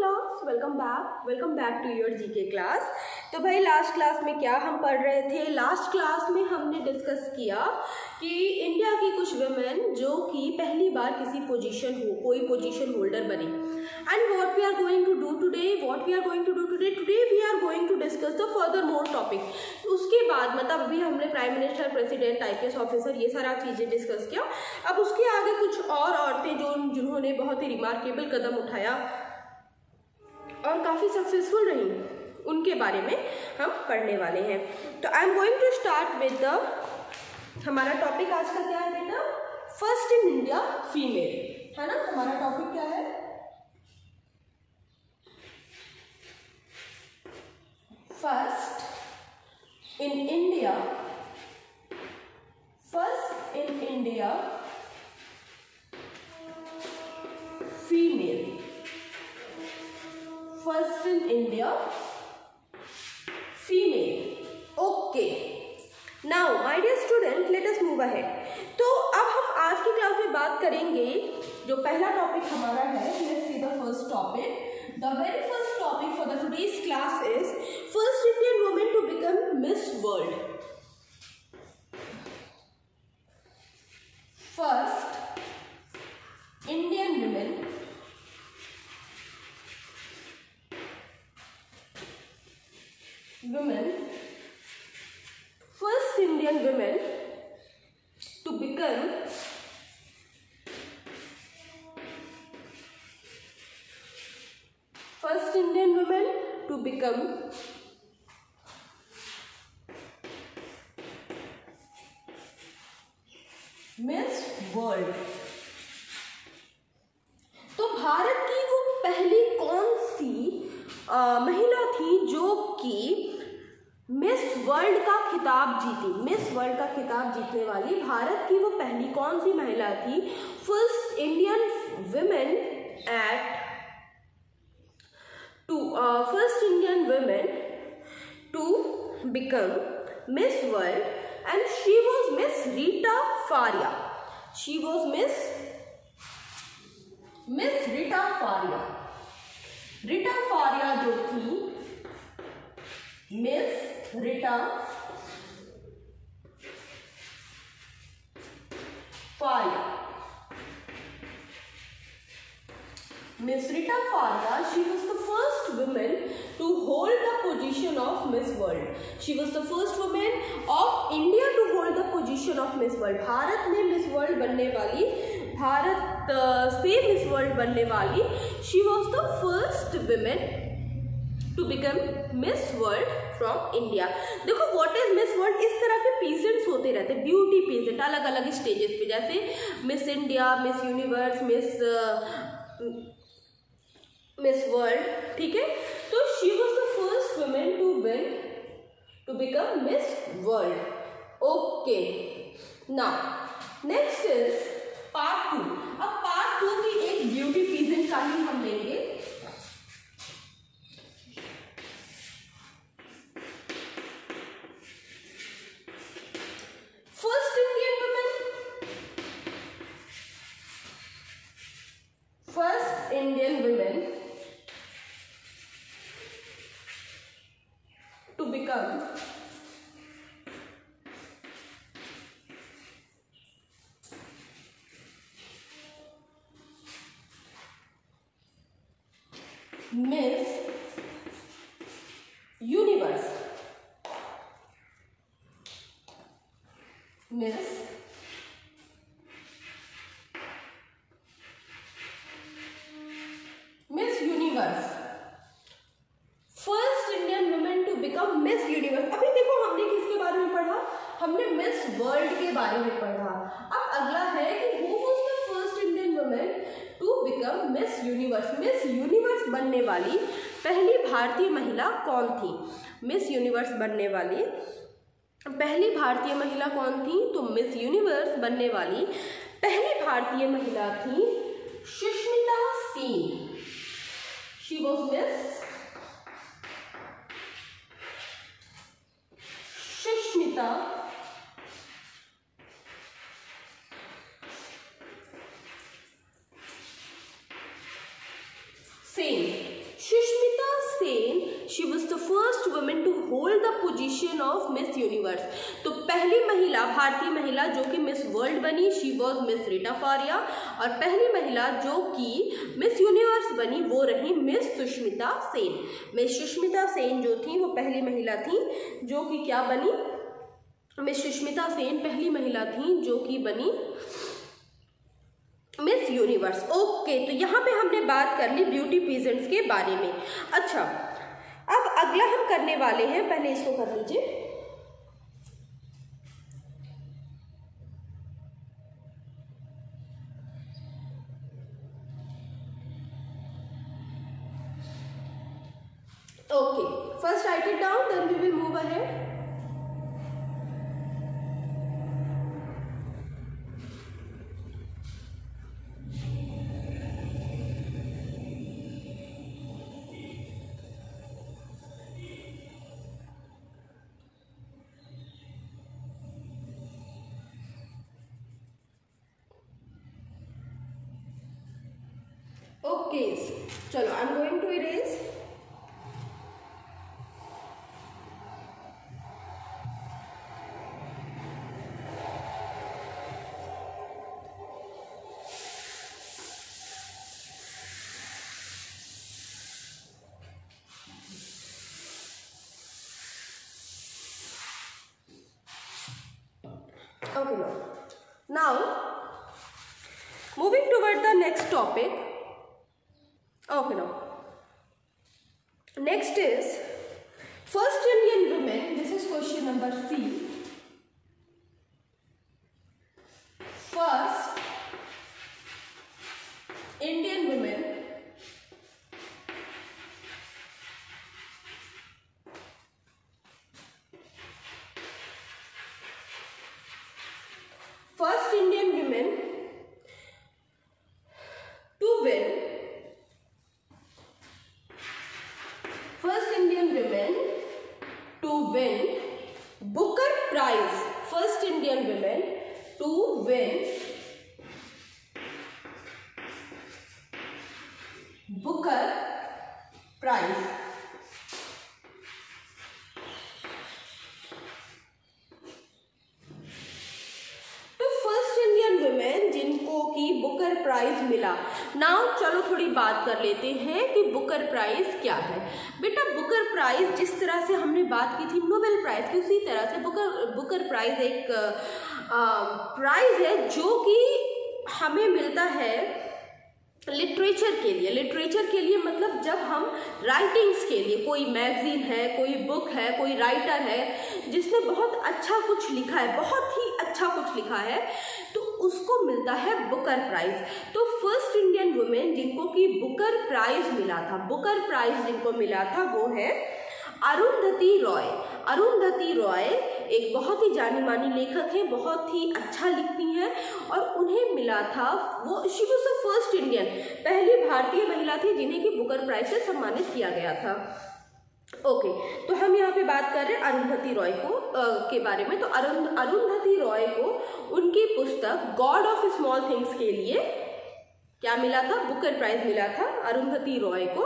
Class, welcome back to your GK class. तो भाई last class में क्या हम पढ़ रहे थे? लास्ट क्लास में हमने डिस्कस किया कि इंडिया की कुछ वुमेन जो कि पहली बार किसी कोई पोजीशन होल्डर बनी। And what we are going to do today we are going to discuss the further more topic. उसके बाद मतलब अभी हमने prime minister, president, IPS officer ये सारा चीज़ें डिस्कस किया। अब उसके आगे कुछ और औरतें जिन्होंने बहुत ही रिमार्केबल कदम उठाया और काफ़ी सक्सेसफुल रही, उनके बारे में हम पढ़ने वाले हैं। तो I am going to start with हमारा टॉपिक आज का क्या है बेटा? फर्स्ट इन इंडिया फीमेल, है ना? हमारा टॉपिक क्या है? First in India female. First in India female. Okay, now my dear student, let us move ahead. तो अब हम आज की क्लास में बात करेंगे, जो पहला टॉपिक हमारा है, let's see the first topic. The very first topic for the today's class is first Indian women to become miss world. First Indian women first Indian women to become Miss World। तो भारत की वो पहली कौन सी महिला थी जो कि मिस वर्ल्ड का खिताब जीती? मिस वर्ल्ड का खिताब जीतने वाली भारत की वो पहली कौन सी महिला थी? First Indian women to become miss world, and she was miss Rita Faria. She was miss Rita Faria. Rita Faria जो थी, miss Rita Faria. Miss Rita Faria, she was the first woman to hold the position of Miss World. She was the first woman of India to hold the position of Miss World. Bharat में miss world बनने वाली, भारत से miss world बनने वाली, she was the first woman to become Miss World from India। देखो what is Miss World? इस तरह के पीजेंट्स होते रहते, ब्यूटी पीजेंट, अलग अलग स्टेजेस पे, जैसे miss India, miss universe, miss world, ठीक है? तो she was the first women to become miss world. Okay, now next is part 2। अब पार्ट 2 की एक ब्यूटी पीजेंट का ही हम लेंगे। First Indian women to become Miss Universe। Miss Universe, first Indian women to become miss universe. अभी देखो हमने किसके बारे में पढ़ा? हमने मिस वर्ल्ड के बारे में पढ़ा। अब अगला है कि who was the first Indian women to become miss universe. Miss universe बनने वाली पहली भारतीय महिला कौन थी? मिस यूनिवर्स बनने वाली पहली भारतीय महिला कौन थी? तो मिस यूनिवर्स बनने वाली पहली भारतीय महिला थी Sushmita Sen. She was miss Sushmita Sen. Sen she was the first women to hold the position of miss universe. तो पहली महिला, भारतीय महिला जो कि मिस वर्ल्ड बनी, she was miss Rita Faria. और पहली महिला जो कि मिस यूनिवर्स बनी वो रही मिस सुष्मिता सेन। मिस सुष्मिता सेन जो थी वो पहली महिला थी जो कि क्या बनी, मिस सुष्मिता सेन पहली महिला थी जो कि बनी मिस यूनिवर्स। ओके, तो यहाँ पे हमने बात कर ली ब्यूटी पीजेंट्स के बारे में। अच्छा, अब अगला हम करने वाले हैं, पहले इसको कर लीजिए। Okay, first write it down, then we will move ahead. Okay, चलो I am going to erase. Okay, now moving toward the next topic. Okay, now next is first Indian women. This is question number C. First Indian women to win Booker Prize. First Indian women to win Booker Prize. जिनको कि Booker prize मिला। Now चलो थोड़ी बात कर लेते हैं कि बुकर प्राइज क्या है। बेटा बुकर प्राइज जिस तरह से हमने बात की थी नोबेल प्राइज की, उसी तरह से बुकर प्राइज एक प्राइज है जो कि हमें मिलता है लिटरेचर के लिए। लिटरेचर के लिए मतलब जब हम राइटिंग्स के लिए, कोई मैगजीन है, कोई बुक है, कोई राइटर है जिसने बहुत अच्छा कुछ लिखा है, बहुत ही अच्छा कुछ लिखा है, तो उसको मिलता है बुकर प्राइज। तो फर्स्ट इंडियन वुमेन जिनको कि बुकर प्राइज मिला था, बुकर प्राइज जिनको मिला था वो है अरुंधति रॉय। अरुंधति रॉय एक बहुत ही जानी मानी लेखक है, बहुत ही अच्छा लिखती हैं और उन्हें मिला था वो, she was the first Indian, पहली भारतीय महिला थी जिन्हें कि बुकर प्राइज से सम्मानित किया गया था। ओके, तो हम यहाँ पे बात कर रहे हैं अरुंधति रॉय को के बारे में। तो अरुंधति रॉय को उनकी पुस्तक गॉड ऑफ स्मॉल थिंग्स के लिए क्या मिला था, बुकर प्राइज मिला था। अरुंधति रॉय को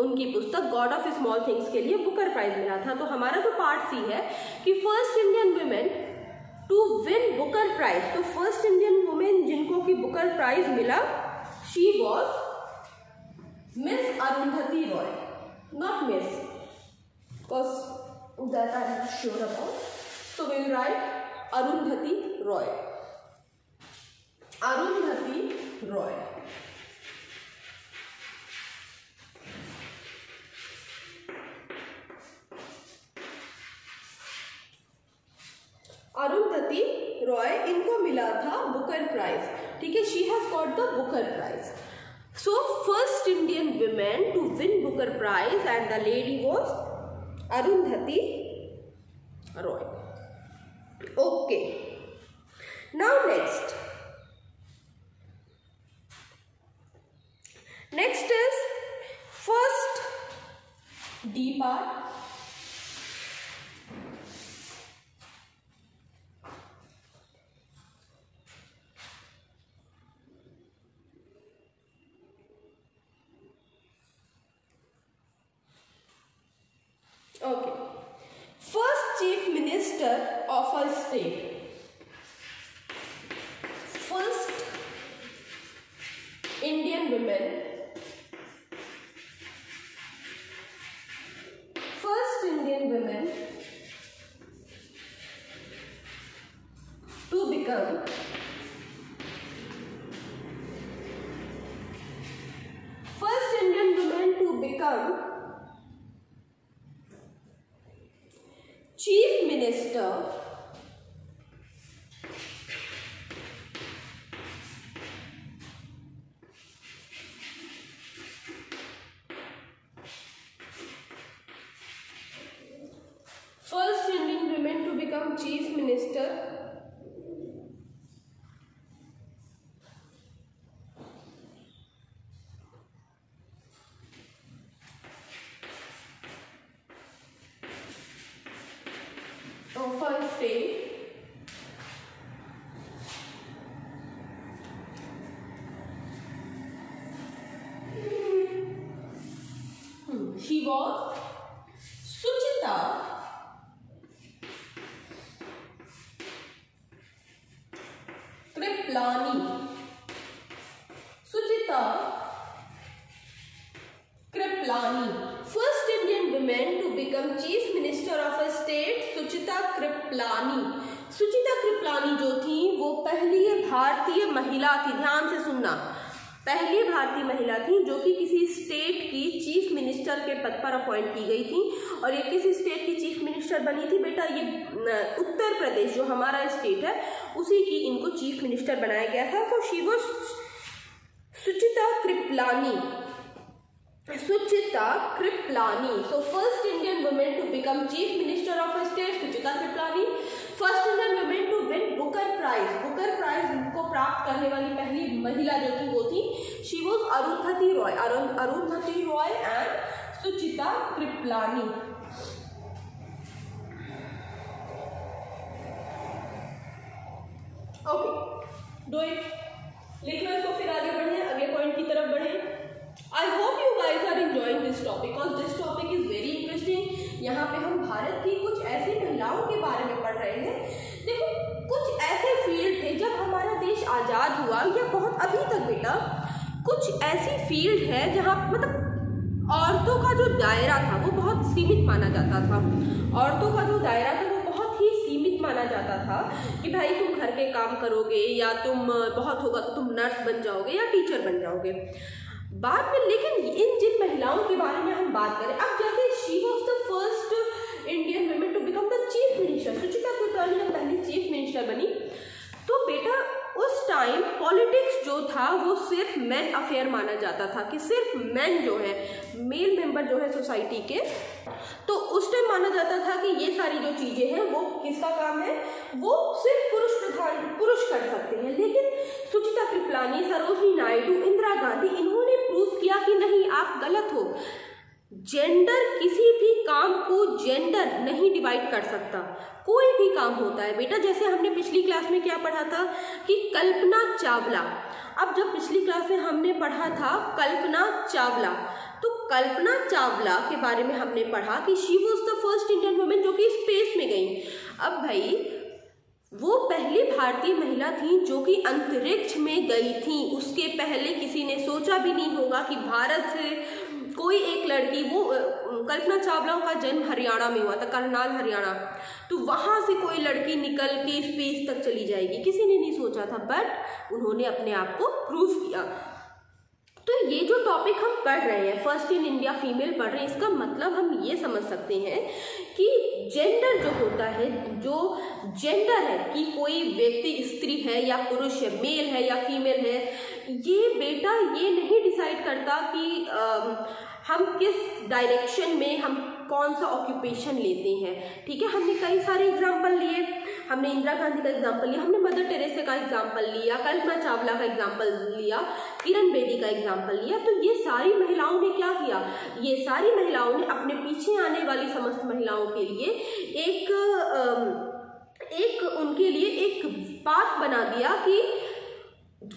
उनकी पुस्तक गॉड ऑफ स्मॉल थिंग्स के लिए बुकर प्राइज मिला था। तो हमारा जो पार्ट सी है कि first Indian women to win Booker prize, तो फर्स्ट इंडियन वुमेन जिनको कि बुकर प्राइज मिला, she was miss Arundhati Roy, not miss, because that I am not sure about. So we will write Arundhati Roy. Arundhati Roy. Arundhati Roy इनको मिला था Booker prize, ठीक है, she has got the Booker prize. So first Indian women to win Booker Prize and the lady was Arundhati Roy. Okay. Now next. Next is first D part. Okay, first chief minister of a state, first Indian women, first Indian women to become first Indian woman to become chief minister chief minister of a state. She was Suchita Kriplani. Suchita Kriplani, first Indian woman to become chief minister of a state. Suchita Kriplani. सुचिता कृपलानी जो थी वो पहली भारतीय महिला थी, ध्यान से सुनना, पहली भारतीय महिला थी जो कि किसी स्टेट की चीफ मिनिस्टर के पद पर अपॉइंट की गई थी। और ये किस स्टेट की चीफ मिनिस्टर बनी थी बेटा? ये उत्तर प्रदेश जो हमारा स्टेट है उसी की इनको चीफ मिनिस्टर बनाया गया था। तो she was Suchita Kripalani, Suchita Kriplani. So first Indian woman to become chief minister of a state, Suchita Kriplani. First Indian woman to win Booker Prize. Booker Prize को प्राप्त करने वाली पहली महिला जो थी वो थी she was Arundhati Roy. Arundhati Roy and Suchita Kriplani. Okay, do it. लिख लो इसको, फिर आगे बढ़े, अगले पॉइंट की तरफ बढ़े। I hope you guys are enjoying this topic because this topic is very interesting. यहाँ पे हम भारत की कुछ ऐसी महिलाओं के बारे में पढ़ रहे हैं। देखो, कुछ ऐसे फील्ड थे जब हमारा देश आज़ाद हुआ या बहुत अभी तक बेटा, कुछ ऐसी फील्ड है जहाँ मतलब औरतों का जो दायरा था वो बहुत सीमित माना जाता था। औरतों का जो दायरा था वो बहुत ही सीमित माना जाता था कि भाई तुम घर के काम करोगे या तुम बहुत होगा तो तुम नर्स बन जाओगे या टीचर बन जाओगे बाद में। लेकिन इन जिन महिलाओं के बारे में हम बात करें, अब जैसे she was the first Indian women to become the chief minister, Sucheta Kripalani जब पहली चीफ मिनिस्टर बनी तो बेटा उस टाइम पॉलिटिक्स जो था वो सिर्फ मैन अफेयर माना जाता था कि सिर्फ मैन जो है, मेल मेंबर जो है सोसाइटी के, तो उस टाइम माना जाता था कि ये सारी जो चीज़ें हैं वो किसका काम है, वो सिर्फ पुरुष कर सकते हैं। लेकिन सुचिता कृपलानी, सरोजिनी नायडू, इंदिरा गांधी, इन्होंने प्रूव किया कि नहीं, आप गलत हो। जेंडर किसी भी काम को जेंडर नहीं डिवाइड कर सकता, कोई भी काम होता है बेटा। जैसे हमने पिछली क्लास में क्या पढ़ा था कि कल्पना चावला, अब जब पिछली क्लास में हमने पढ़ा था कल्पना चावला, तो कल्पना चावला के बारे में हमने पढ़ा कि she was the first Indian women जो कि स्पेस में गई। अब भाई वो पहली भारतीय महिला थी जो कि अंतरिक्ष में गई थी। उसके पहले किसी ने सोचा भी नहीं होगा कि भारत से कोई एक लड़की, वो कल्पना चावला का जन्म हरियाणा में हुआ था, करनाल हरियाणा, तो वहाँ से कोई लड़की निकल के स्पेस तक चली जाएगी, किसी ने नहीं सोचा था, बट उन्होंने अपने आप को प्रूव किया। तो ये जो टॉपिक हम पढ़ रहे हैं, फर्स्ट इन इंडिया फीमेल पढ़ रहे हैं, इसका मतलब हम ये समझ सकते हैं कि जेंडर जो होता है, जो जेंडर है कि कोई व्यक्ति स्त्री है या पुरुष है, मेल है या फीमेल है, ये बेटा ये नहीं डिसाइड करता कि हम किस डायरेक्शन में हम कौन सा ऑक्यूपेशन लेते हैं। ठीक है, हमने कई सारे एग्जाम्पल लिए, हमने इंदिरा गांधी का एग्जाम्पल लिया, हमने मदर टेरेसा का एग्जाम्पल लिया, कल्पना चावला का एग्जाम्पल लिया, किरण बेदी का एग्जाम्पल लिया। तो ये सारी महिलाओं ने क्या किया, ये सारी महिलाओं ने अपने पीछे आने वाली समस्त महिलाओं के लिए एक उनके लिए एक पाथ बना दिया कि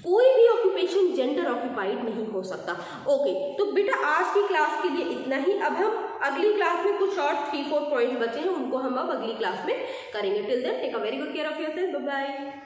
कोई भी ऑक्यूपेशन जेंडर ऑक्यूपाइड नहीं हो सकता। ओके, तो बेटा आज की क्लास के लिए इतना ही। अब हम अगली क्लास में कुछ और 3-4 पॉइंट्स बचे हैं, उनको हम अब अगली क्लास में करेंगे। Till then take a very good care of yourself. Bye bye.